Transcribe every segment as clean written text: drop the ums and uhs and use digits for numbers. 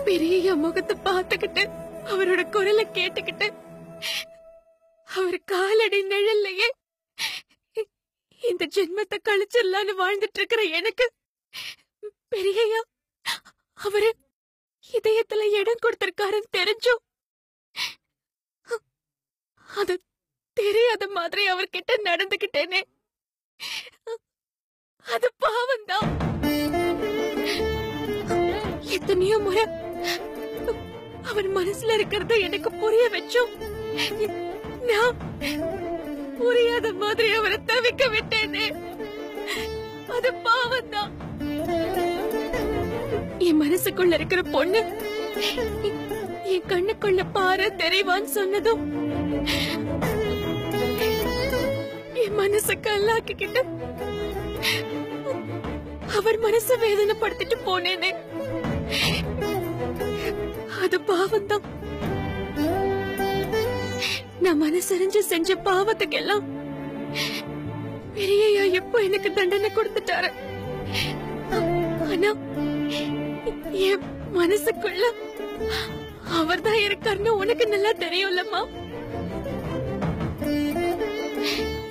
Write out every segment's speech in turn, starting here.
பெரிய முகத்தை பார்த்துக்கிட்டு அவரோட குரலை கேட்டுக்கிட்டு அவர் காலடி நிழல்லையே இந்த ஜென்மத்தை கழிச்சிடலான்னு வாழ்ந்துட்டு இருக்கிற எனக்கு பெரியய்யா அவரு இதயத்துல இடம் கொடுத்திருக்காருன்னு தெரிஞ்சும் அது தெரியாத மாதிரி அவர்கிட்ட நடந்துகிட்டேனே, அது பாவம்தான். எத்தனையோ முறை அவர் மனசுல இருக்கிறத எனக்கு புரிய வச்சோம், நான் புரியாத மாதிரி அவரை தவிக்க விட்டேனே, அது பாவம்தான். என் மனசுக்குள்ள இருக்கிற பொண்ணு என் கண்ணுக்குள்ள பாரு தெரிவான்னு சொன்னதும் என் மனச கல்லாக்கிக்கிட்டு அவர் மனச வேதனைப்படுத்திட்டு போனேனே, அது பாவம்தான். நான் மனசறிஞ்சு செஞ்ச பாவத்துக்கெல்லாம் பெரியய்யா எப்போ எனக்கு தண்டனை கொடுத்துட்டாரு. ஆனா என் மனசுக்குள்ள அவர்தான் இருக்காருன்னு உனக்கு நல்லா தெரியும்லம்மா.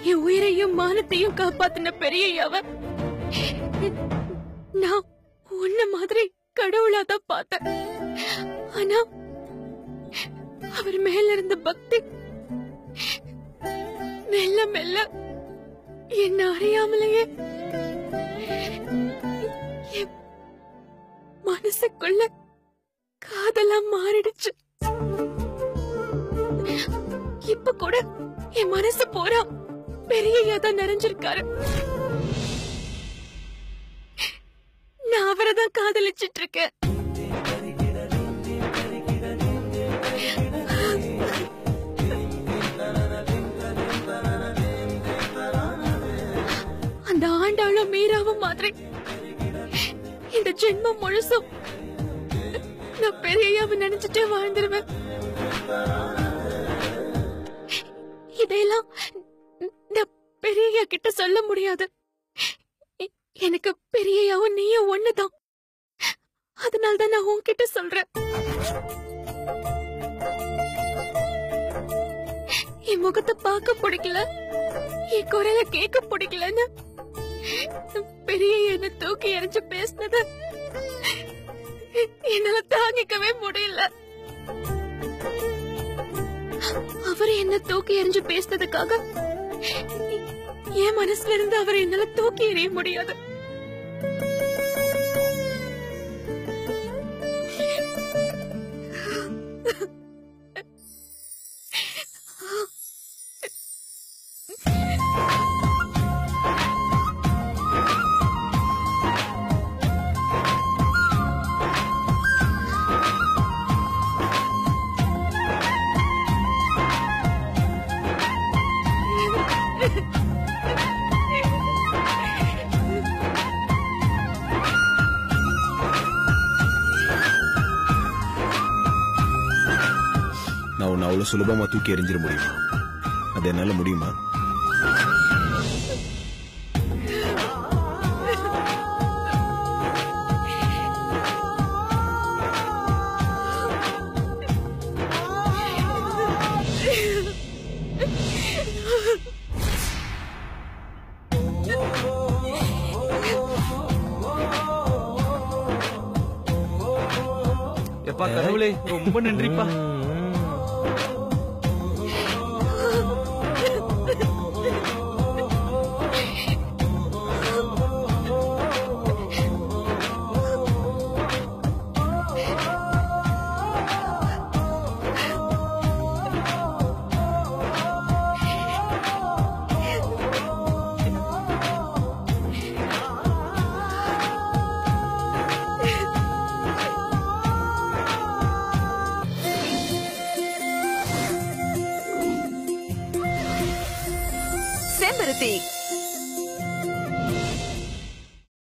என் உயிரையும் மானத்தையும் காப்பாத்தின பெரியய்யாவ நான் உன்ன மாதிரி கடவுளாதான் பார்த்தேன். ஆனா அவர் மேல இருந்த பக்தி மெல்ல மெல்ல என்ன அறியாமலேயே மனசுக்குள்ள காதலா மாறிடுச்சு. இப்ப கூட என் மனசு போறா பெரியய்யா தான் நிறைஞ்சிருக்காரு. நான் அவரைதான் காதலிச்சிட்டு இருக்கேன். அந்த ஆண்டாளும் மீராவும் மாதிரி இந்த ஜென்மம் முழுசும் நான் பெரியய்யாவை நினைச்சிட்டே வாழ்ந்துருவேன். இதையெல்லாம் நான் பெரியய்யா கிட்ட சொல்ல முடியாது. எனக்கு பெரியய்யாவும் நீயும் ஒண்ணுதான். அதனால்தான் நான் உன்கிட்ட சொல்றேன். என் முகத்தை பார்க்க பிடிக்கல, என் குரலை கேட்க பிடிக்கலன்னு பெரியய்யா என்ன தூக்கி எறிஞ்சு பேசினது என்னால தாங்கிக்கவே முடியல. அவரு என்ன தூக்கி எறிஞ்சு பேசினதுக்காக என் மனசுல இருந்து அவரை என்னால தூக்கி எறிய முடியாது. அவ்வளவு சுலபமா தூக்கி எறிஞ்சிட முடியுமா? அது என்னால முடியுமா? எப்பா கடவுளே, ரொம்ப நன்றிப்பா. செம்பருத்தி